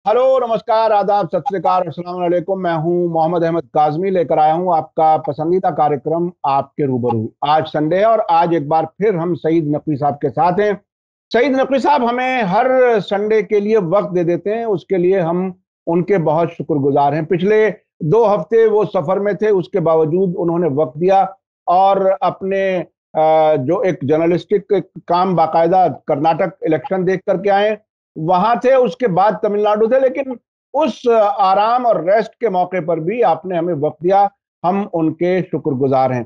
Hello, नमस्कार, आदाब, सत श्री अकाल, अस्सलाम वालेकुम। मैं हूं मोहम्मद अहमद काज़मी, लेकर आया हूं आपका पसंदीदा कार्यक्रम आपके रूबरू। आज संडे है और आज एक बार फिर हम सईद नकवी साहब के साथ हैं। सईद नकवी साहब हमें हर संडे के लिए वक्त दे देते हैं, उसके लिए हम उनके बहुत शुक्रगुजार हैं। पिछले 2 हफ्ते वो सफर में थे, उसके बावजूद उन्होंने वक्त दिया और अपने जो एक जर्नलिस्टिक काम बाकायदा कर्नाटक इलेक्शन देख करके आए, वहां थे, उसके बाद तमिलनाडु थे, लेकिन उस आराम और रेस्ट के मौके पर भी आपने हमें वक्त दिया। हम उनके शुक्रगुजार हैं।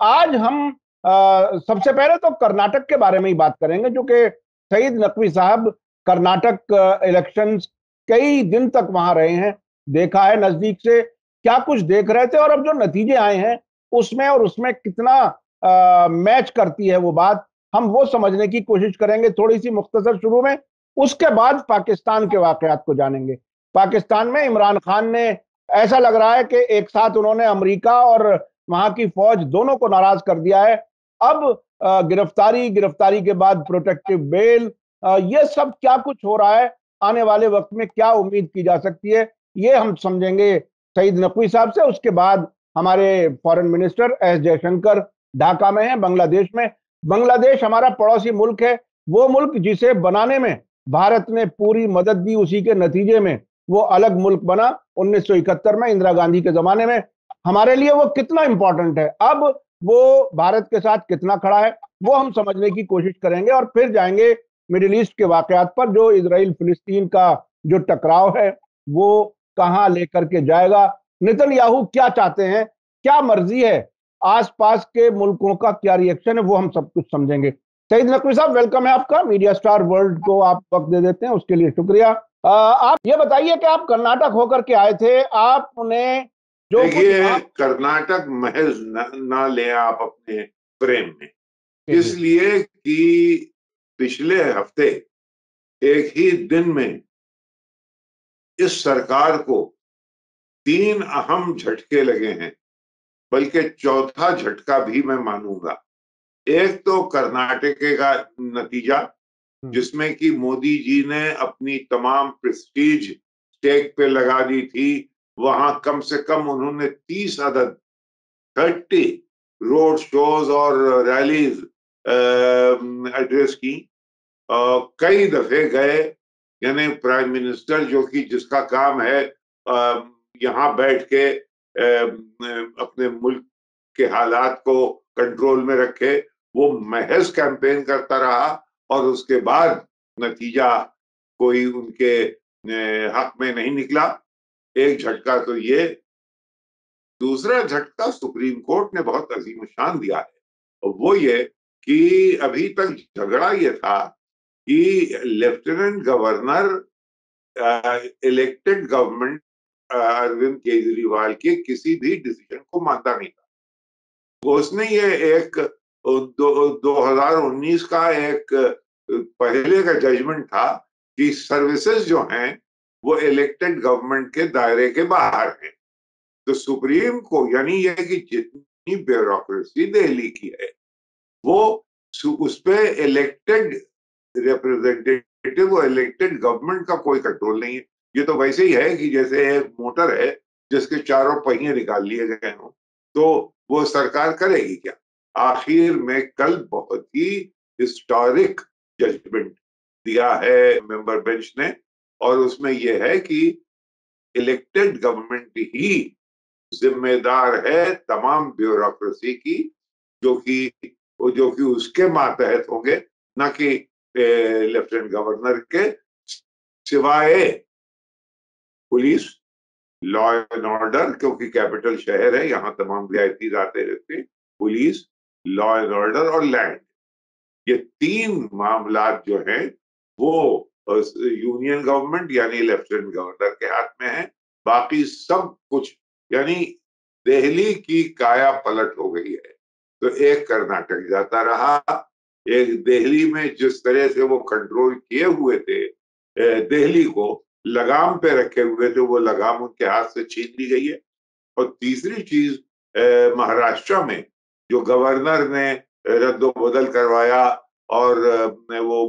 आज हम सबसे पहले तो कर्नाटक के बारे में ही बात करेंगे, जो कि सईद नकवी साहब कर्नाटक इलेक्शंस कई दिन तक वहां रहे हैं, देखा है नजदीक से, क्या कुछ देख रहे थे और अब जो नतीजे आए हैं उसमें और उसमें कितना मैच करती है वो बात, हम वो समझने की कोशिश करेंगे थोड़ी सी मुख्तसर शुरू में। उसके बाद पाकिस्तान के वाकयात को जानेंगे। पाकिस्तान में इमरान खान ने, ऐसा लग रहा है कि एक साथ उन्होंने अमेरिका और वहां की फौज दोनों को नाराज कर दिया है। अब गिरफ्तारी के बाद प्रोटेक्टिव बेल, ये सब क्या कुछ हो रहा है, आने वाले वक्त में क्या उम्मीद की जा सकती है, ये हम समझेंगे सईद नकवी साहब से। उसके बाद हमारे foreign minister S Jaishankar Dhaka में हैं, बांग्लादेश में। बांग्लादेश हमारा पड़ोसी मुल्क है, वो मुल्क जिसे बनाने में भारत ने पूरी मदद दी, उसी के नतीजे में वो अलग मुल्क बना 1971 में, इंदिरा गांधी के जमाने में। हमारे लिए वो कितना इंपॉर्टेंट है, अब वो भारत के साथ कितना खड़ा है, वो हम समझने की कोशिश करेंगे और फिर जाएंगे मिडिल ईस्ट के वाकयात पर, जो इजराइल फिलिस्तीन का जो टकराव है वो कहां लेकर के जाएगा, नेतन्याहू क्या चाहते हैं, क्या मर्जी है, आसपास के मुल्कों का क्या रिएक्शन है, वो हम सब कुछ समझेंगे। सईद नकवी साहब, वेलकम है आपका। मीडिया स्टार वर्ल्ड को आप वक्त दे देते हैं, उसके लिए शुक्रिया। आप ये बताइए कि आप कर्नाटक होकर के आए थे, आपने जो कुछ देखिए, वहां। कर्नाटक महज ना लें आप अपने प्रेम में, जी जी। इसलिए कि पिछले हफ्ते एक ही दिन में इस सरकार को 3 अहम झटके लगे हैं, बल्कि चौथा झटका भी मैं मानूंगा। एक तो कर्नाटक का नतीजा, जिसमें कि मोदी जी ने अपनी तमाम प्रेस्टीज स्टेक पे लगा दी थी। वहां कम से कम उन्होंने 30 अदद 30 रोड शोज और रैलीज एड्रेस की। कई दफे गए, यानी प्राइम मिनिस्टर जो कि जिसका काम है यहाँ बैठ के अपने मुल्क के हालात को कंट्रोल में रखे, वो महज कैंपेन करता रहा और उसके बाद नतीजा कोई उनके हक में नहीं निकला। एक झटका तो ये। दूसरा झटका सुप्रीम कोर्ट ने बहुत अजीम शान दिया है, और वो ये कि अभी तक झगड़ा ये था कि lieutenant governor elected government Arvind Kejriwal के किसी भी डिसीजन को मानता नहीं था। उसने ये एक 2019 का एक पहले का जजमेंट था कि सर्विसेज जो हैं वो इलेक्टेड गवर्नमेंट के दायरे के बाहर हैं। तो सुप्रीम को, यानी यह कि जितनी ब्यूरोक्रेसी दिल्ली की है, वो उस पे इलेक्टेड रिप्रेजेंटेटिव और इलेक्टेड गवर्नमेंट का कोई कंट्रोल नहीं है। ये तो वैसे ही है कि जैसे एक मोटर है जिसके चारों पहिए निकाल लिए गए हों, तो वो सरकार करेगी क्या। आखिर में कल बहुत ही हिस्टोरिक जजमेंट दिया है मेंबर बेंच ने, और उसमें यह है कि इलेक्टेड गवर्नमेंट ही जिम्मेदार है तमाम ब्यूरोक्रेसी की, जो कि उसके मातहत होंगे, ना कि लेफ्टिनेंट गवर्नर के। सिवाय पुलिस, लॉ एंड ऑर्डर, क्योंकि कैपिटल शहर है, यहाँ तमाम वीआईपी आते रहते हैं। पुलिस, लॉ एंड ऑर्डर और लैंड, ये 3 मामलात जो हैं वो यूनियन गवर्नमेंट यानी लेफ्टिनेंट गवर्नर के हाथ में है। बाकी सब कुछ, यानी दिल्ली की काया पलट हो गई है। तो एक कर्नाटक जाता रहा, एक दिल्ली में जिस तरह से वो कंट्रोल किए हुए थे, दिल्ली को लगाम पे रखे हुए थे, वो लगाम उनके हाथ से छीन ली गई है। और तीसरी चीज, महाराष्ट्र में जो गवर्नर ने रद्दो बदल करवाया और वो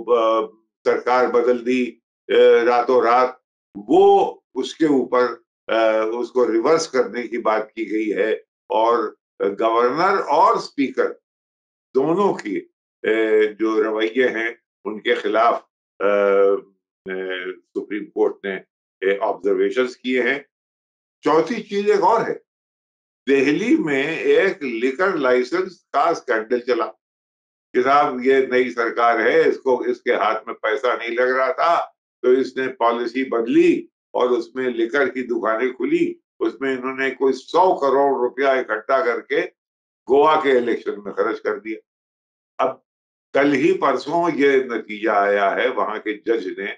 सरकार बदल दी रातों रात, वो उसके ऊपर उसको रिवर्स करने की बात की गई है और गवर्नर और स्पीकर दोनों की जो रवैये हैं उनके खिलाफ सुप्रीम कोर्ट ने ऑब्जर्वेशंस किए हैं। चौथी चीज एक और है, दिल्ली में एक लिकर लाइसेंस का स्कैंडल चला कि साहब ये नई सरकार है, इसको इसके हाथ में पैसा नहीं लग रहा था तो इसने पॉलिसी बदली और उसमें लिकर की दुकानें खुली, उसमें इन्होंने कोई 100 करोड़ रुपया इकट्ठा करके गोवा के इलेक्शन में खर्च कर दिया। अब कल ही परसों ये नतीजा आया है वहां के जज ने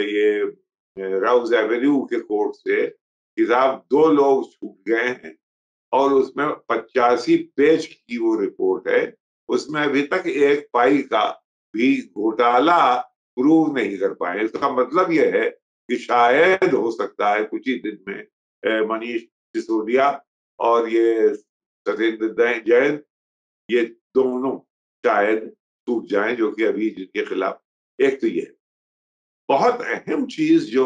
ये राउज एवेन्यू के कोर्ट से कि साहब 2 लोग छूट गए हैं और उसमें 85 पेज की वो रिपोर्ट है, उसमें अभी तक एक पाई का भी घोटाला प्रूव नहीं कर पाए। इसका मतलब यह है कि शायद हो सकता है कुछ ही दिन में मनीष सिसोदिया और ये सत्येंद्र जैन ये दोनों शायद टूट जाएं, जो कि अभी जिनके खिलाफ। एक तो ये बहुत अहम चीज जो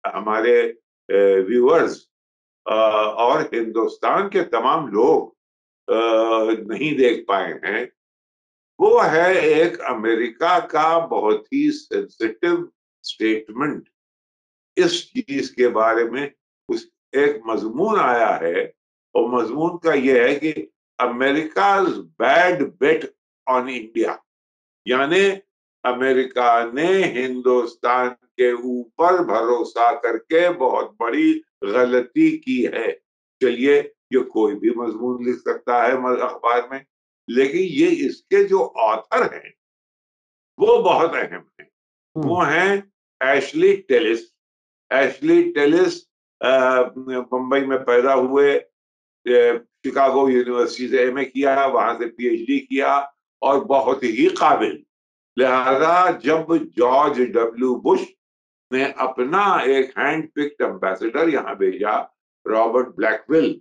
हमारे व्यूअर्स और हिंदुस्तान के तमाम लोग नहीं देख पाए हैं, वो है एक अमेरिका का बहुत ही सेंसिटिव स्टेटमेंट। इस चीज के बारे में उस एक मजमून आया है और मजमून का यह है कि America bad bet on India, यानी अमेरिका ने हिंदुस्तान के ऊपर भरोसा करके बहुत बड़ी गलती की है। चलिए, ये कोई भी मजमून लिख सकता है अखबार में, लेकिन ये इसके जो ऑथर हैं वो बहुत अहम हैं। वो हैं एशली टेलिस। एशली टेलिस मुंबई में पैदा हुए, शिकागो यूनिवर्सिटी से एमए किया, वहां से पीएचडी किया और बहुत ही काबिल। लिहाजा जब जॉर्ज डब्ल्यू बुश ने अपना एक हैंड पिक्ड एम्बेसडर यहां भेजा, रॉबर्ट ब्लैकविल,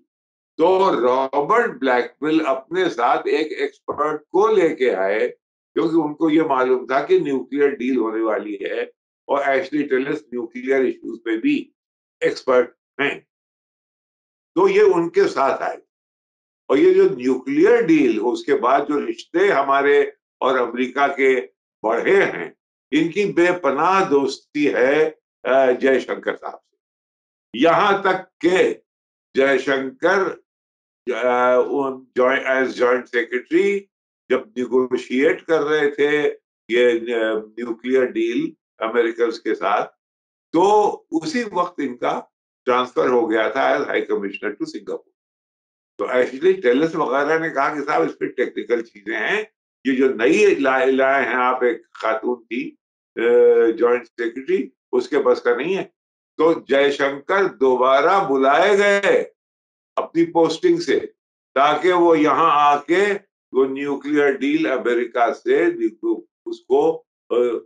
तो रॉबर्ट ब्लैकविल अपने साथ एक एक्सपर्ट को लेके आए क्योंकि उनको ये मालूम था कि न्यूक्लियर डील होने वाली है और एशली टिलिस न्यूक्लियर इश्यूज पे भी एक्सपर्ट हैं। तो ये उनके साथ आए और ये जो न्यूक्लियर डील, उसके बाद जो रिश्ते हमारे और अमेरिका के बढ़े हैं, इनकी बेपनाह दोस्ती है जयशंकर साहब से। यहां तक के जयशंकर एज जॉइंट सेक्रेटरी जब निगोशिएट कर रहे थे ये न्यूक्लियर डील अमेरिकन के साथ, तो उसी वक्त इनका ट्रांसफर हो गया था as high commissioner to Singapore. तो एक्चुअली टेलिस वगैरह ने कहा कि साहब इस पर टेक्निकल चीजें हैं, ये जो नई लाए हैं आप, एक खातून थी जॉइंट सेक्रेटरी, उसके बस का नहीं है। तो जयशंकर दोबारा बुलाए गए अपनी पोस्टिंग से ताकि वो यहाँ आके वो न्यूक्लियर डील अमेरिका से उसको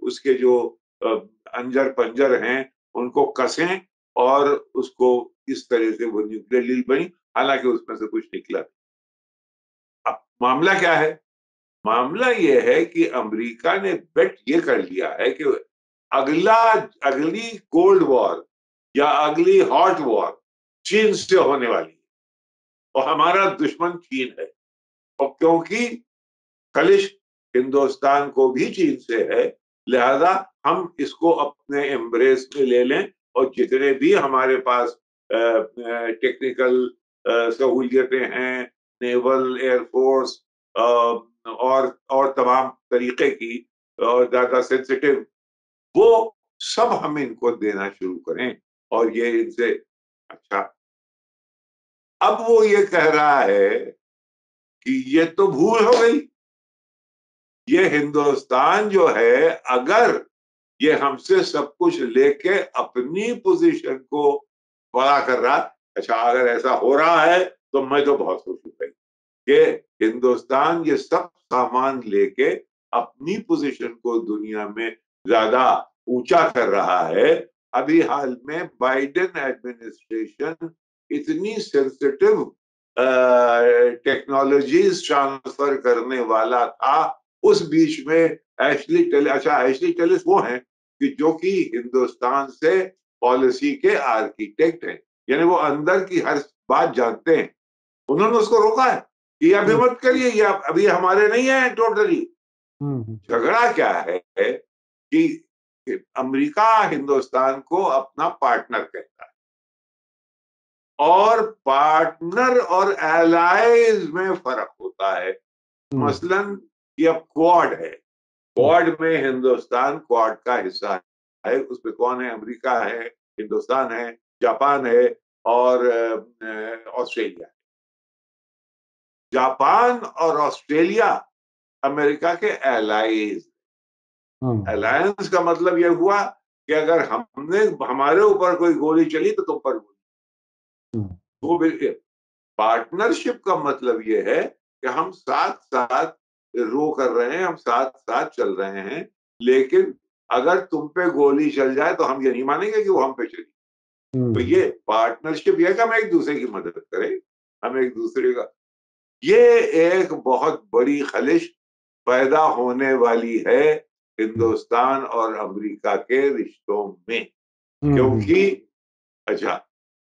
उसके जो अंजर पंजर हैं उनको कसें और उसको इस तरह से वो न्यूक्लियर डील बनी। हालांकि उसमें से कुछ निकला। अब मामला क्या है? मामला यह है कि अमेरिका ने बेट ये कर लिया है कि अगली कोल्ड वॉर या अगली हॉट वॉर चीन से होने वाली है और हमारा दुश्मन चीन है। और क्योंकि खलिश हिंदुस्तान को भी चीन से है, लिहाजा हम इसको अपने एम्ब्रेस में ले लें और जितने भी हमारे पास टेक्निकल सहूलियतें हैं, नेवल, एयरफोर्स और तमाम तरीके की और ज्यादा सेंसिटिव, वो सब हम इनको देना शुरू करें और ये इनसे अच्छा। अब वो ये कह रहा है कि ये तो भूल हो गई, ये हिंदुस्तान जो है अगर ये हमसे सब कुछ लेके अपनी पोजीशन को बड़ा कर रहा, अच्छा अगर ऐसा हो रहा है तो मैं तो बहुत खुश हूं कि हिंदुस्तान ये सब सामान लेके अपनी पोजीशन को दुनिया में ज्यादा ऊंचा कर रहा है। अभी हाल में बाइडेन एडमिनिस्ट्रेशन इतनी सेंसिटिव टेक्नोलॉजीज ट्रांसफर करने वाला था, उस बीच में एशली टेलिस, अच्छा एशली टेलिस वो हैं कि जो कि हिंदुस्तान से पॉलिसी के आर्किटेक्ट हैं, यानी वो अंदर की हर बात जानते हैं। उन्होंने उसको रोका है कि अभी मत करिए, ये अभी हमारे नहीं है टोटली। झगड़ा क्या है कि अमेरिका हिंदुस्तान को अपना पार्टनर कहता है, और पार्टनर और एलाइज में फर्क होता है। मसलन ये अब क्वाड है, क्वाड में हिंदुस्तान क्वाड का हिस्सा है। उसमें कौन है? अमेरिका है, हिंदुस्तान है, जापान है और ऑस्ट्रेलिया है। जापान और ऑस्ट्रेलिया अमेरिका के एलाइज। अलायंस का मतलब यह हुआ कि अगर हमने हमारे ऊपर कोई गोली चली तो तुम पर गोली। वो बिल्कुल पार्टनरशिप का मतलब यह है कि हम साथ साथ रो कर रहे हैं, हम साथ साथ चल रहे हैं, लेकिन अगर तुम पे गोली चल जाए तो हम ये नहीं मानेंगे कि वो हम पे चली। तो ये पार्टनरशिप यह कि हम एक दूसरे की मदद करें, हम एक दूसरे का, ये एक बहुत बड़ी खलिश पैदा होने वाली है हिंदुस्तान और अमेरिका के रिश्तों में। क्योंकि अच्छा,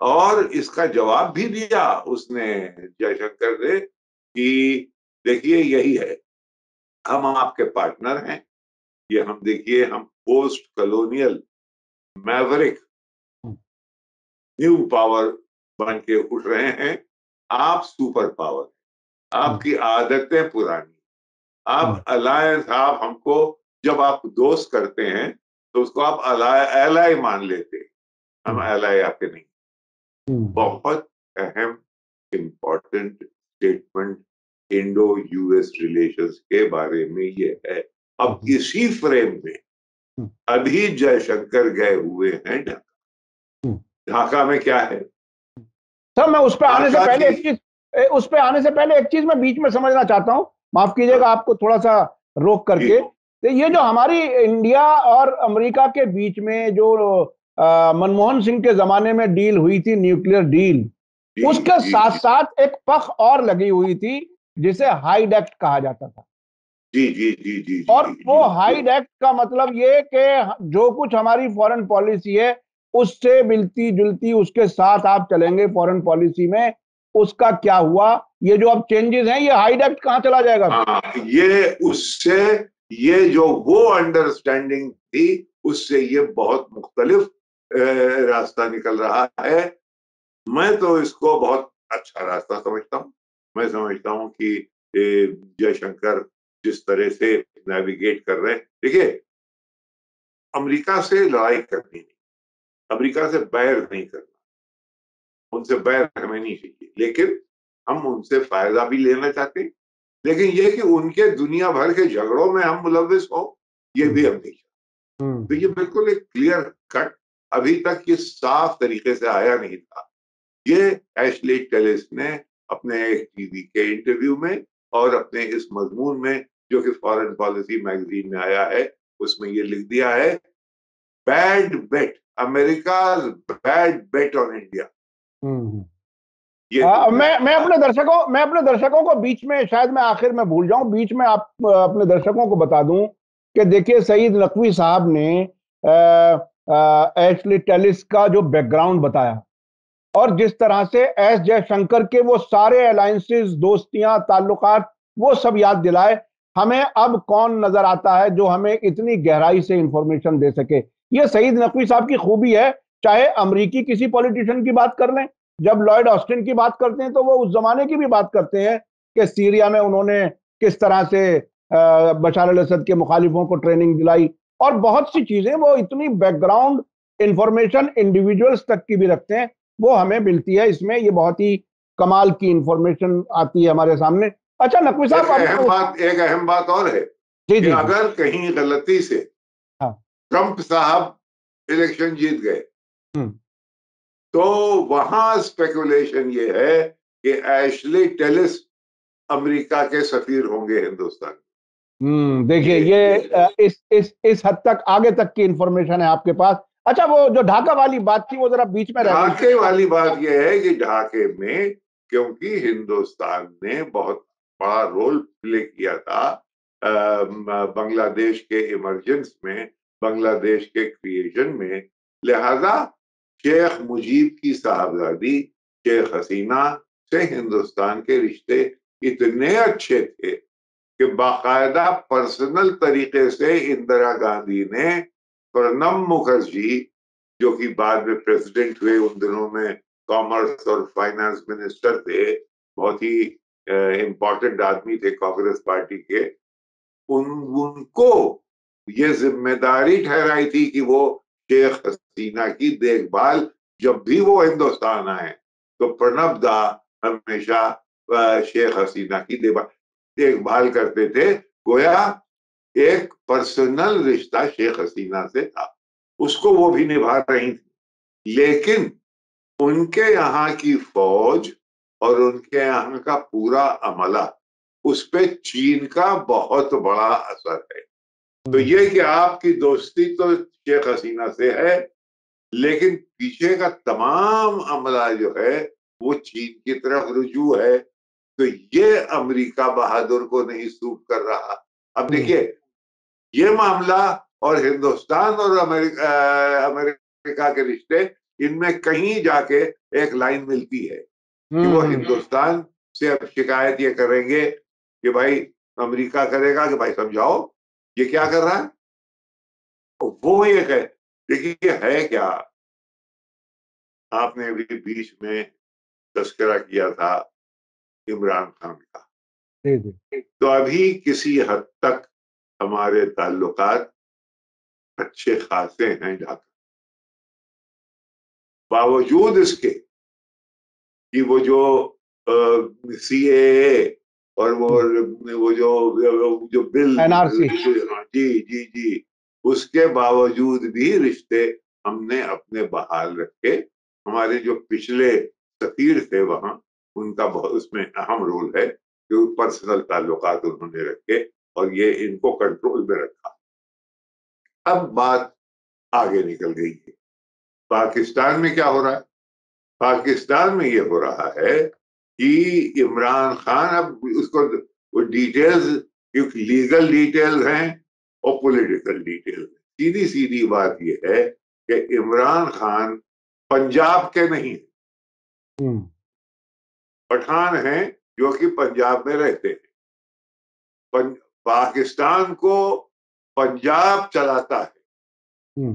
और इसका जवाब भी दिया उसने, जयशंकर ने, कि देखिए यही है, हम आपके पार्टनर हैं, ये हम देखिए हम post colonial Maverick new power बन के उठ रहे हैं, आप सुपर पावर, आपकी आदतें पुरानी, आप अलायंस, आप हमको जब आप दोस्त करते हैं तो उसको आप एलाई मान लेते हैं, हम एलाई आपके नहीं। बहुत अहम important statement Indo US relations के बारे में ये है। अब इसी फ्रेम में अभी जयशंकर गए हुए हैं ढाका। ढाका में क्या है सर? मैं उस पर आने से ढाका पहले की, एक चीज मैं बीच में समझना चाहता हूँ, माफ कीजिएगा आपको थोड़ा सा रोक करके। तो ये जो हमारी इंडिया और अमेरिका के बीच में जो मनमोहन सिंह के जमाने में डील हुई थी, न्यूक्लियर डील, उसके साथ साथ एक पख और लगी हुई थी जिसे हाइड एक्ट कहा जाता था। जी जी जी जी जी, और जी, वो जी, हाइड एक्ट का मतलब ये कि जो कुछ हमारी फॉरेन पॉलिसी है उससे मिलती जुलती उसके साथ आप चलेंगे फॉरेन पॉलिसी में। उसका क्या हुआ? ये जो अब चेंजेस हैं, ये हाइड एक्ट कहाँ चला जाएगा? हाँ, ये उससे, ये जो वो अंडरस्टैंडिंग थी उससे ये बहुत मुख्तलिफ रास्ता निकल रहा है। मैं तो इसको बहुत अच्छा रास्ता समझता हूँ। मैं समझता हूँ कि जयशंकर जिस तरह से नेविगेट कर रहे हैं, देखिए अमेरिका से लड़ाई करनी नहीं, अमेरिका से बैर नहीं करना, उनसे बैर हमें नहीं चाहिए, लेकिन हम उनसे फायदा भी लेना चाहते हैं, लेकिन यह कि उनके दुनिया भर के झगड़ों में हम मुलविस हो, ये भी हम नहीं चाहते। तो ये बिल्कुल एक क्लियर कट, अभी तक ये साफ तरीके से आया नहीं था। ये एशली टेलिस ने अपने एक टीवी के इंटरव्यू में और अपने इस मजमून में जो कि फॉरेन पॉलिसी मैगजीन में आया है उसमें ये लिख दिया है, bad bet, America bad bet on India. ये मैं अपने दर्शकों को बीच में, शायद मैं आखिर में भूल जाऊं, बीच में आप अपने दर्शकों को बता दूं कि देखिए सईद नकवी साहब ने एशली टेलिस का जो बैकग्राउंड बताया और जिस तरह से एस जयशंकर के वो सारे अलायंसेस, दोस्तियां, ताल्लुकात, वो सब याद दिलाए। हमें अब कौन नजर आता है जो हमें इतनी गहराई से इंफॉर्मेशन दे सके? ये सईद नकवी साहब की खूबी है। चाहे अमरीकी किसी पॉलिटिशियन की बात कर लें, जब लॉयड ऑस्टिन की बात करते हैं तो वो उस जमाने की भी बात करते हैं कि सीरिया में उन्होंने किस तरह से बशार अल असद के मुखालिफों को ट्रेनिंग दिलाई, और बहुत सी चीजें वो इतनी बैकग्राउंड इंफॉर्मेशन इंडिविजुअल्स तक की भी रखते हैं, वो हमें मिलती है इसमें। ये बहुत ही कमाल की इंफॉर्मेशन आती है हमारे सामने। अच्छा नकवी साहब, एक अहम बात और है जी कि जी जी, अगर कहीं गलती से हाँ, ट्रंप साहब इलेक्शन जीत गए हम्म तो वहां स्पेकुलेशन ये है कि एशली टेलिस अमेरिका के सफीर होंगे हिंदुस्तान। देखिए ये इस हद तक आगे तक की इंफॉर्मेशन है आपके पास। अच्छा, वो जो ढाका वाली बात थी वो जरा बीच में रह गई थी। ढाके वाली बात यह है कि ढाके में क्योंकि हिंदुस्तान ने बहुत बड़ा रोल प्ले किया था बांग्लादेश के इमरजेंस में, बांग्लादेश के क्रिएशन में, लिहाजा शेख मुजीब की साहबजादी शेख हसीना से हिंदुस्तान के रिश्ते इतने अच्छे थे कि बाकायदा पर्सनल तरीके से इंदिरा गांधी ने प्रणब मुखर्जी, जो कि बाद में प्रेसिडेंट हुए, उन दिनों में कॉमर्स और फाइनेंस मिनिस्टर थे, बहुत ही इंपॉर्टेंट आदमी थे कांग्रेस पार्टी के, उनको ये जिम्मेदारी ठहराई थी कि वो शेख हसीना की देखभाल, जब भी वो हिंदुस्तान आए तो प्रणब दा हमेशा शेख हसीना की देखभाल करते थे। गोया एक पर्सनल रिश्ता शेख हसीना से था, उसको वो भी निभा रही थी। लेकिन उनके यहाँ की फौज और उनके यहाँ का पूरा अमला, उस पे चीन का बहुत बड़ा असर है। तो ये कि आपकी दोस्ती तो शेख हसीना से है, लेकिन पीछे का तमाम अमला जो है वो चीन की तरफ रुजू है, तो ये अमेरिका बहादुर को नहीं सूट कर रहा। अब देखिए, ये मामला और हिंदुस्तान और अमेरिका के रिश्ते, इनमें कहीं जाके एक लाइन मिलती है कि वो हिंदुस्तान से अब शिकायत ये करेंगे कि भाई, अमेरिका करेगा कि भाई समझाओ ये क्या कर रहा है। वो ये कहे, देखिए है क्या, आपने अभी बीच में तस्करा किया था इमरान खान का, तो अभी किसी हद तक हमारे ताल्लुकात अच्छे खासे हैं जाकर, बावजूद इसके कि वो जो सीएए और वो जो बिल एनआरसी, जी जी जी, उसके बावजूद भी रिश्ते हमने अपने बहाल रखे। हमारे जो पिछले सफीर थे वहां, उनका बहुत उसमें अहम रोल है कि पर्सनल ताल्लुकात उन्होंने रखे और ये इनको कंट्रोल में रखा। अब बात आगे निकल गई है, पाकिस्तान में क्या हो रहा है। पाकिस्तान में ये हो रहा है कि इमरान खान, अब उसको वो डिटेल्स, क्योंकि लीगल डिटेल्स हैं और पॉलिटिकल डिटेल्स, सीधी सीधी बात ये है कि इमरान खान पंजाब के नहीं, पठान हैं जो कि पंजाब में रहते हैं। पाकिस्तान को पंजाब चलाता है,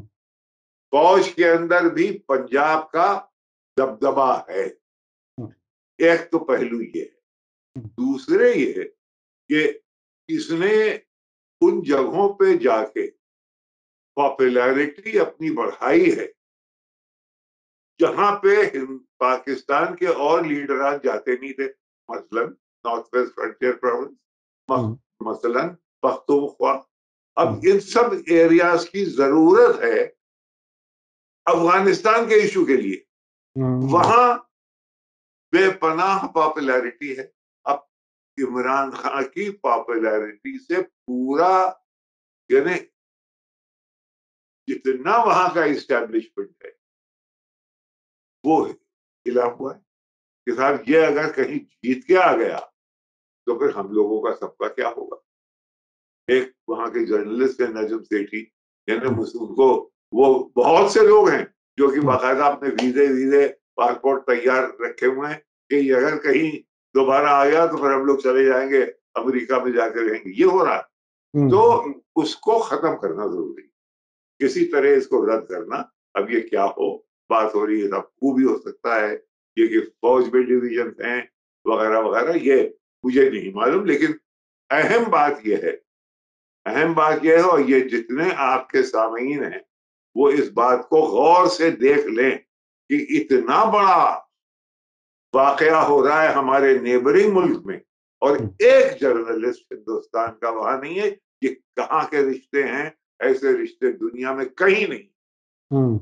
फौज के अंदर भी पंजाब का दबदबा है। एक तो पहलू ये है। दूसरे ये कि इसने उन जगहों पे जाके पॉपुलैरिटी अपनी बढ़ाई है जहां पे पाकिस्तान के और लीडरान जाते नहीं थे, मसलन नॉर्थ वेस्ट फ्रंटियर प्रोविंस, मसलन पख्तूनख्वा। अब इन सब एरियाज की जरूरत है अफगानिस्तान के इशू के लिए, वहां बेपनाह पॉपुलैरिटी है। अब इमरान खान की पॉपुलैरिटी से पूरा, यानी जितना वहां का इस्टेब्लिशमेंट है वो हिला हुआ है कि साहब ये अगर कहीं जीत के आ गया तो फिर हम लोगों का सबका क्या होगा। एक वहां के जर्नलिस्ट है नजम सेठी, यानी उनको, वो बहुत से लोग हैं जो कि बाकायदा अपने वीजे वीजे पासपोर्ट तैयार रखे हुए हैं कि अगर कहीं दोबारा आ गया तो फिर हम लोग चले जाएंगे अमेरिका में जाकर रहेंगे। ये हो रहा है, तो उसको खत्म करना जरूरी, किसी तरह इसको रद्द करना। अब ये क्या हो, बात हो रही है, सब भी हो सकता है ये कि फौज में डिवीजन हैं वगैरह वगैरह, ये मुझे नहीं मालूम। लेकिन अहम बात यह है, अहम बात यह है, और ये जितने आपके सामीन हैं वो इस बात को गौर से देख लें कि इतना बड़ा वाकया हो रहा है हमारे नेबरिंग मुल्क में, और एक जर्नलिस्ट हिंदुस्तान का वहां नहीं है। ये कहाँ के रिश्ते हैं, ऐसे रिश्ते दुनिया में कहीं नहीं,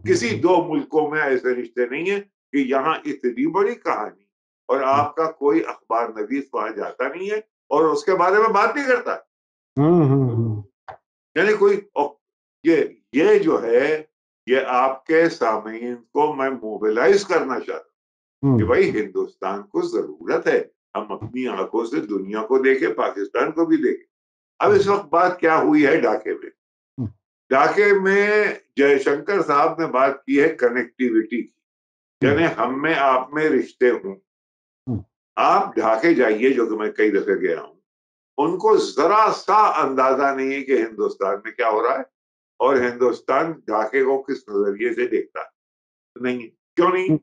किसी दो मुल्कों में ऐसे रिश्ते नहीं है कि यहाँ इतनी बड़ी कहानी और आपका कोई अखबार नवीस वहां जाता नहीं है और उसके बारे में बात नहीं करता। यानी कोई, ये जो है, ये आपके सामीन को मैं मोबिलाइज करना चाहता हूँ कि भाई हिंदुस्तान को जरूरत है हम अपनी आंखों से दुनिया को देखें, पाकिस्तान को भी देखें। अब इस वक्त बात क्या हुई है ढाके में। ढाके में जयशंकर साहब ने बात की है कनेक्टिविटी की, यानी हम में आप में रिश्ते हों। आप ढाके जाइए, जो कि मैं कई दफे गया हूं, उनको जरा सा अंदाजा नहीं है कि हिंदुस्तान में क्या हो रहा है और हिंदुस्तान ढाके को किस नजरिए से देखता है। नहीं है। क्यों नहीं?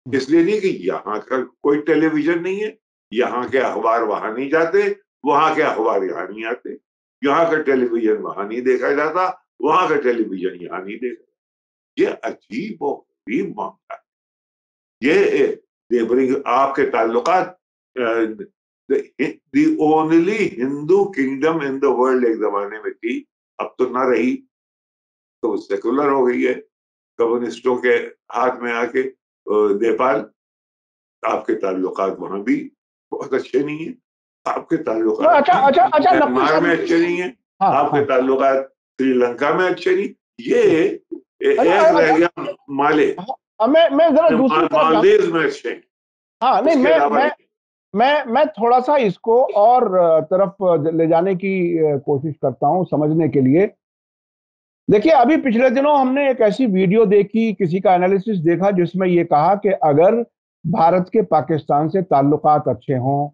इसलिए नहीं कि यहाँ का कोई टेलीविजन नहीं है, यहाँ के अखबार वहां नहीं जाते, वहां के अखबार यहाँ नहीं आते, यहाँ का टेलीविजन वहां नहीं देखा जाता, वहां का टेलीविजन यहाँ नहीं देखा। ये अजीब और गरीब मामला है। ये देवरिंग आपके ताल्लुकात, the only Hindu kingdom in the world एक जमाने में थी, अब तो ना रही, तो सेकुलर हो गई है कम्युनिस्टों के हाथ में आके। नेपाल, आपके ताल्लुकात वहां भी बहुत अच्छे नहीं है, आपके ताल्लुकात अच्छा अच्छा अच्छा नकवी म्यांमार साहब, में अच्छे नहीं है, हाँ आपके हाँ, ताल्लुकात श्रीलंका में अच्छे नहीं। ये एक अच्छा रह अच्छा, गया माले, मैं जरा दूसरी तरफ जाऊं। मालदीव में अच्छे हैं, हाँ नहीं, उसके अलावा नहीं। मैं थोड़ा सा इसको और तरफ ले जाने की कोशिश करता हूं समझने के लिए। देखिए, अभी पिछले दिनों हमने एक ऐसी वीडियो देखी, किसी का एनालिसिस देखा, जिसमें ये कहा कि अगर भारत के पाकिस्तान से ताल्लुकात अच्छे हों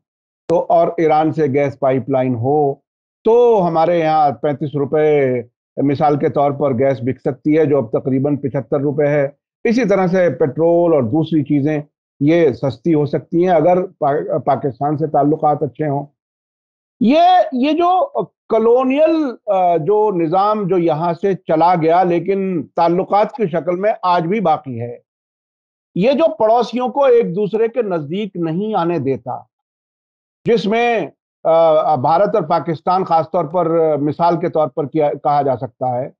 तो, और ईरान से गैस पाइपलाइन हो, तो हमारे यहाँ 35 रुपए मिसाल के तौर पर गैस बिक सकती है, जो अब तकरीबन 75 रुपए है। इसी तरह से पेट्रोल और दूसरी चीजें ये सस्ती हो सकती हैं अगर पाकिस्तान से ताल्लुकात अच्छे हों। ये जो कॉलोनियल जो निजाम जो यहां से चला गया, लेकिन ताल्लुकात की शक्ल में आज भी बाकी है, ये जो पड़ोसियों को एक दूसरे के नजदीक नहीं आने देता, जिसमें भारत और पाकिस्तान खासतौर पर मिसाल के तौर पर कहा जा सकता है,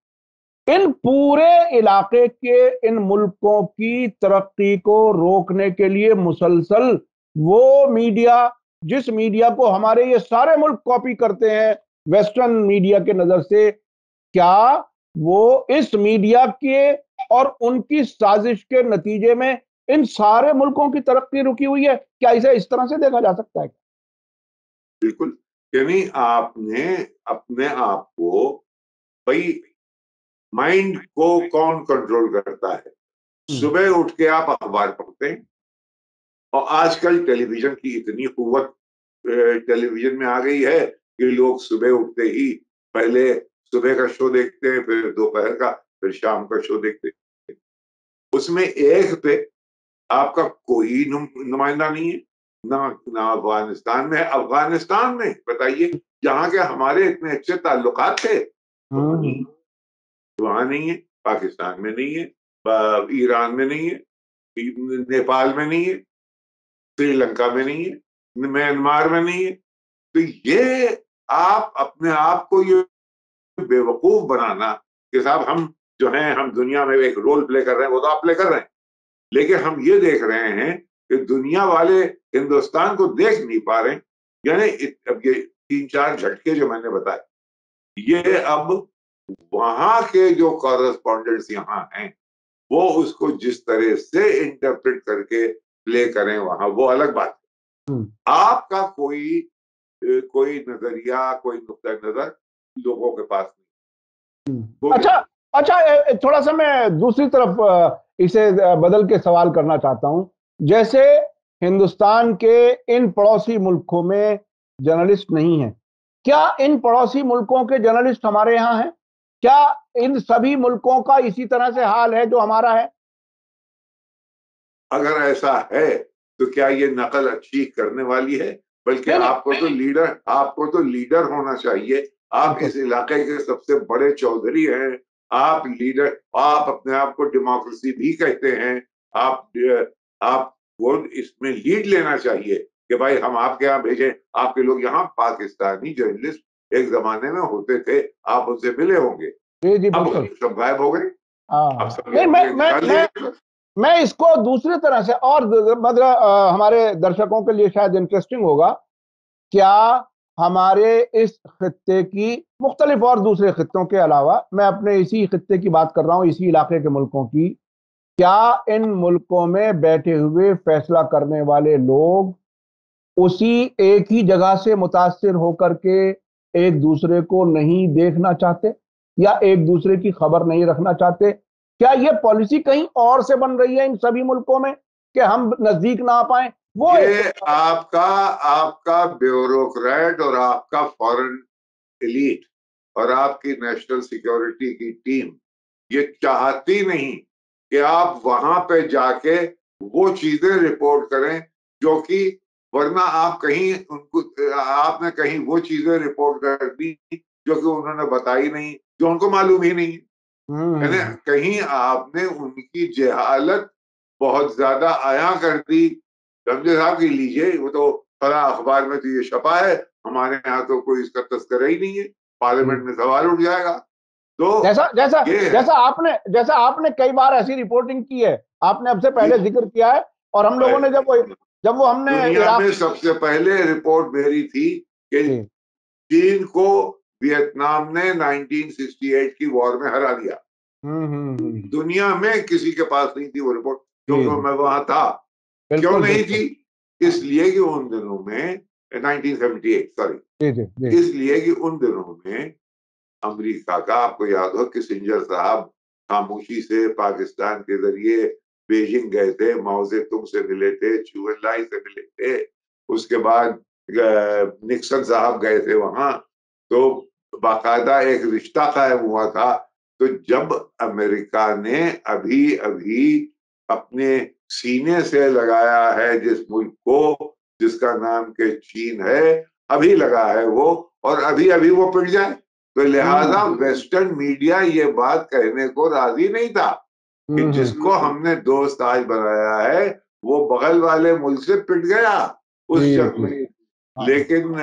इन पूरे इलाके के इन मुल्कों की तरक्की को रोकने के लिए मुसलसल वो मीडिया, जिस मीडिया को हमारे ये सारे मुल्क कॉपी करते हैं वेस्टर्न मीडिया के नजर से, क्या वो इस मीडिया के और उनकी साजिश के नतीजे में इन सारे मुल्कों की तरक्की रुकी हुई है? क्या इसे इस तरह से देखा जा सकता है? बिल्कुल, यानी आपने अपने आप को, भाई माइंड को कौन कंट्रोल करता है? सुबह उठ के आप अखबार पढ़ते हैं, और आजकल टेलीविजन की इतनी कुव्वत टेलीविजन में आ गई है कि लोग सुबह उठते ही पहले सुबह का शो देखते हैं, फिर दोपहर का, फिर शाम का शो देखते हैं। उसमें एक पे आपका कोई नुमाइंदा नहीं है, ना ना अफगानिस्तान में। अफगानिस्तान में बताइए, जहां के हमारे इतने अच्छे ताल्लुकात थे, वहां नहीं, वहां नहीं है, पाकिस्तान में नहीं है, ईरान में नहीं है, नेपाल में नहीं है, श्रीलंका में नहीं है, म्यांमार में नहीं है। तो ये आप अपने आप को ये बेवकूफ बनाना कि साहब हम जो हैं, हम दुनिया में एक रोल प्ले कर रहे हैं, वो तो आप प्ले कर रहे हैं, लेकिन हम ये देख रहे हैं कि दुनिया वाले हिंदुस्तान को देख नहीं पा रहे। यानी अब ये 3-4 झटके जो मैंने बताए, ये अब वहां के जो कॉरेस्पॉन्डेंट्स यहाँ हैं, वो उसको जिस तरह से इंटरप्रेट करके प्ले करें वहां, वो अलग बात है। आपका कोई नजरिया, कोई नुक्ता नजर लोगों के पास नहीं। अच्छा अच्छा, थोड़ा सा मैं दूसरी तरफ इसे बदल के सवाल करना चाहता हूं। जैसे हिंदुस्तान के इन पड़ोसी मुल्कों में जर्नलिस्ट नहीं है, क्या इन पड़ोसी मुल्कों के जर्नलिस्ट हमारे यहाँ हैं? क्या इन सभी मुल्कों का इसी तरह से हाल है जो हमारा है? अगर ऐसा है तो क्या ये नकल अच्छी करने वाली है? बल्कि नहीं आपको तो लीडर होना चाहिए। आप इस इलाके के सबसे बड़े चौधरी हैं, आप लीडर, आप अपने आप को डेमोक्रेसी भी कहते हैं। आप वो इसमें लीड लेना चाहिए कि भाई हम आपके यहाँ भेजें, आपके लोग यहाँ। पाकिस्तानी जर्नलिस्ट एक जमाने में होते थे, आप उनसे मिले होंगे, जी जी अब बिल्कुल। सब गायब हो गए, अब हाँ सब नहीं, निकाल लिए गए। मैं इसको दूसरी तरह से और मतलब हमारे दर्शकों के लिए शायद इंटरेस्टिंग होगा। क्या हमारे इस खित्ते की मुख्तलिफ और दूसरे खित्तों के अलावा, मैं अपने इसी खित्ते की बात कर रहा हूं, इसी इलाके के मुल्कों की, क्या इन मुल्कों में बैठे हुए फैसला करने वाले लोग उसी एक ही जगह से मुतासिर होकर के एक दूसरे को नहीं देखना चाहते? या एक दूसरे की खबर नहीं रखना चाहते? क्या ये पॉलिसी कहीं और से बन रही है इन सभी मुल्कों में कि हम नजदीक ना आ पाए? वो ये आपका आपका ब्यूरोक्रेट और आपका फॉरेन एलीट और आपकी नेशनल सिक्योरिटी की टीम ये चाहती नहीं कि आप वहां पे जाके वो चीजें रिपोर्ट करें जो कि, वरना आप कहीं उनको, आपने कहीं वो चीजें रिपोर्ट कर दी जो कि उन्होंने बताई नहीं, जो उनको मालूम ही नहीं है ना। कहीं आपने उनकी जहालत बहुत ज्यादा आया कर दी। समझे साहब की लीजिए, वो तो फला अखबार में तो ये छपा है, हमारे यहाँ तो कोई इसका तस्करा ही नहीं है, पार्लियामेंट में सवाल उठ जाएगा। तो जैसा जैसा ये है जैसा आपने कई बार ऐसी रिपोर्टिंग की है, आपने अब से कि पहले जिक्र किया है, और हम लोगों ने जब वो हमने दुनिया इराक। में सबसे पहले रिपोर्ट मेरी थी कि जी चीन को वियतनाम ने 1968 की वॉर में हरा दिया। हम्म। दुनिया में किसी के पास नहीं थी वो रिपोर्ट, जी क्योंकि जी मैं वहां था। क्यों बिल्कुल नहीं बिल्कुल। थी? हाँ, इसलिए कि उन दिनों में 1978, सॉरी, जी जी जी। इसलिए कि उन दिनों में अमेरिका का, आपको याद हो, किसिंजर साहब खामोशी से पाकिस्तान के जरिए बीजिंग गए थे, माओ से तुंग से मिले थे, चुएलाई से मिले थे। उसके बाद निक्सन साहब गए थे वहां, तो बाकायदा एक रिश्ता कायम हुआ था। तो जब अमेरिका ने अभी अभी अपने सीने से लगाया है जिस मुल्क को, जिसका नाम के चीन है, अभी लगा है वो, और अभी अभी वो पिट जाए, तो लिहाजा वेस्टर्न मीडिया ये बात कहने को राजी नहीं था कि जिसको हमने दोस्त आज बनाया है वो बगल वाले मुल्क से पिट गया उस जी जंग जी। में। हाँ लेकिन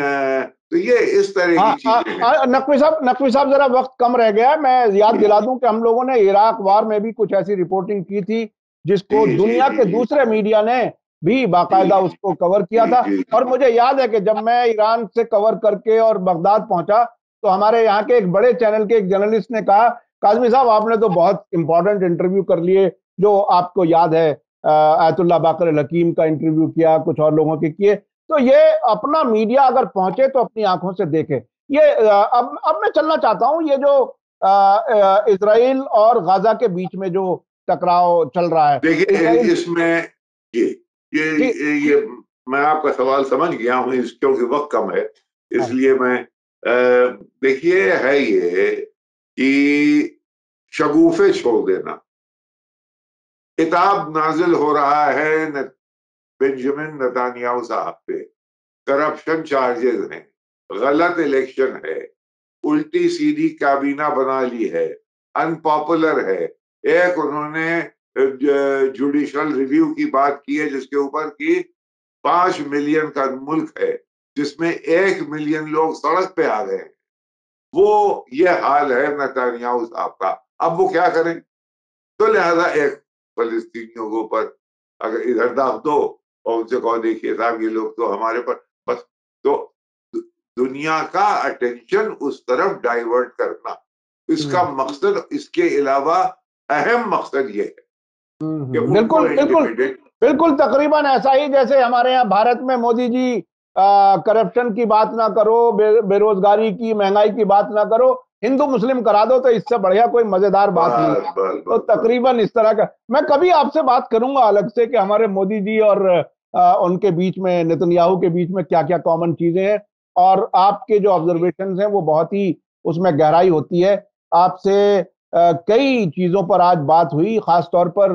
तो ये इस तरह की चीजें हैं। नकवी साहब जरा वक्त कम रह गया है, मैं याद दिला दूं कि हम लोगों ने इराक वार में भी कुछ ऐसी रिपोर्टिंग की थी जी जिसको जी दुनिया जी के जी दूसरे मीडिया ने भी जी बाकायदा उसको कवर किया जी था। जी और मुझे याद है कि जब मैं ईरान से कवर करके और बगदाद पहुंचा, तो हमारे यहाँ के एक बड़े चैनल के एक जर्नलिस्ट ने कहा, काजमी साहब आपने तो बहुत इंपॉर्टेंट इंटरव्यू कर लिए, जो आपको याद है आयतुल्लाह बाकर अल हकीम का इंटरव्यू किया, कुछ और लोगों के किए। तो ये अपना मीडिया अगर पहुंचे तो अपनी आंखों से देखे। ये अब मैं चलना चाहता हूं, ये जो इजराइल और गाजा के बीच में जो टकराव चल रहा है। देखिए इजराइल। इसमें ये जी ये मैं आपका सवाल समझ गया हूं, इस क्योंकि वक्त कम है हाँ इसलिए मैं देखिए है ये कि शगुफे छोड़ देना, किताब नाजिल हो रहा है बेंजामिन नेतन्याहू साहब पे, करप्शन चार्जेस हैं, गलत इलेक्शन है, उल्टी सीधी काबीना बना ली है, अनपॉपुलर है। एक उन्होंने जुडिशल रिव्यू की बात की है जिसके ऊपर की 5 मिलियन का मुल्क है जिसमें 1 मिलियन लोग सड़क पे आ गए, वो ये हाल है नेतन्याहू साहब का। अब वो क्या करें? तो लिहाजा एक फलस्तीनियों के ऊपर अगर इधर दाब दो और उनसे कहो देखिए साहब ये लोग तो हमारे पर बस, तो दुनिया का अटेंशन उस तरफ डाइवर्ट करना, इसका मकसद, इसके अलावा अहम मकसद ये है कि उनको बिल्कुल बिल्कुल इंटिमिडेट। बिल्कुल तकरीबन ऐसा ही जैसे हमारे यहाँ भारत में मोदी जी करप्शन की बात ना करो, बेरोजगारी की, महंगाई की बात ना करो, हिंदू मुस्लिम करा दो, तो इससे बढ़िया कोई मजेदार बात नहीं बस है। बस तो बस बस तकरीबन इस तरह का मैं कभी आपसे बात करूंगा अलग से कि हमारे मोदी जी और उनके बीच में, नेतन्याहू के बीच में क्या क्या कॉमन चीजें हैं, और आपके जो ऑब्जर्वेशन हैं वो बहुत ही उसमें गहराई होती है। आपसे कई चीजों पर आज बात हुई, खासतौर पर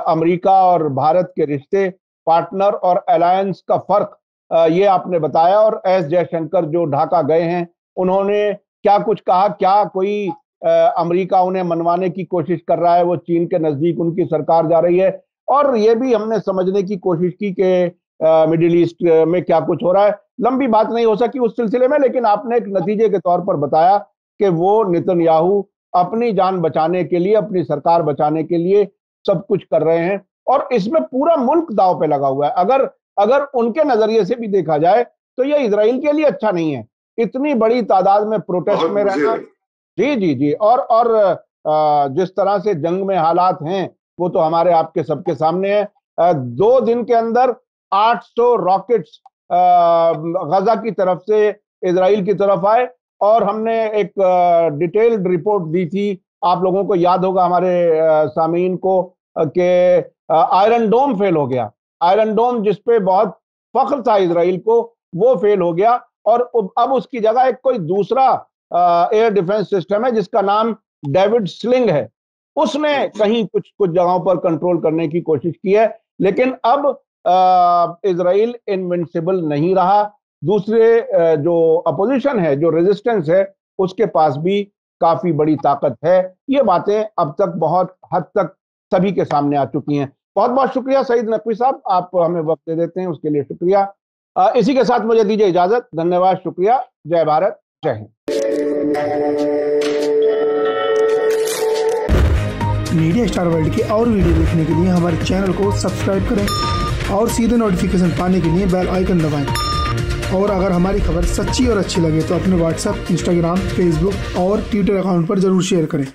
अमेरिका और भारत के रिश्ते, पार्टनर और अलायंस का फर्क, ये आपने बताया। और एस जयशंकर जो ढाका गए हैं, उन्होंने क्या कुछ कहा, क्या कोई अमेरिका उन्हें मनवाने की कोशिश कर रहा है, वो चीन के नजदीक उनकी सरकार जा रही है। और ये भी हमने समझने की कोशिश की कि मिडिल ईस्ट में क्या कुछ हो रहा है। लंबी बात नहीं हो सकी उस सिलसिले में, लेकिन आपने एक नतीजे के तौर पर बताया कि वो नेतन्याहू अपनी जान बचाने के लिए, अपनी सरकार बचाने के लिए सब कुछ कर रहे हैं, और इसमें पूरा मुल्क दांव पे लगा हुआ है। अगर अगर उनके नजरिए से भी देखा जाए तो ये इजराइल के लिए अच्छा नहीं है, इतनी बड़ी तादाद में प्रोटेस्ट बहुत में मुझे रहना। जी जी जी। और जिस तरह से जंग में हालात हैं वो तो हमारे आपके सबके सामने है। 2 दिन के अंदर 800 रॉकेट्स गजा की तरफ से इजराइल की तरफ आए, और हमने एक डिटेल्ड रिपोर्ट दी थी। आप लोगों को याद होगा, हमारे सामीन को, कि आयरन डोम फेल हो गया। आयरन डोम जिसपे बहुत फख्र था इजराइल को, वो फेल हो गया और अब उसकी जगह एक कोई दूसरा एयर डिफेंस सिस्टम है जिसका नाम डेविड स्लिंग है। उसने कहीं कुछ जगहों पर कंट्रोल करने की कोशिश की है, लेकिन अब इजराइल इनविंसिबल नहीं रहा। दूसरे जो अपोजिशन है, जो रेजिस्टेंस है, उसके पास भी काफी बड़ी ताकत है। ये बातें अब तक बहुत हद तक सभी के सामने आ चुकी हैं। बहुत बहुत शुक्रिया सईद नकवी साहब, आप हमें वक्त दे देते हैं, उसके लिए शुक्रिया। इसी के साथ मुझे दीजिए इजाजत। धन्यवाद, शुक्रिया, जय भारत, जय हिंद। मीडिया स्टार वर्ल्ड के और वीडियो देखने के लिए हमारे चैनल को सब्सक्राइब करें और सीधे नोटिफिकेशन पाने के लिए बेल आइकन दबाएं। और अगर हमारी खबर सच्ची और अच्छी लगे तो अपने व्हाट्सएप, इंस्टाग्राम, फेसबुक और ट्विटर अकाउंट पर जरूर शेयर करें।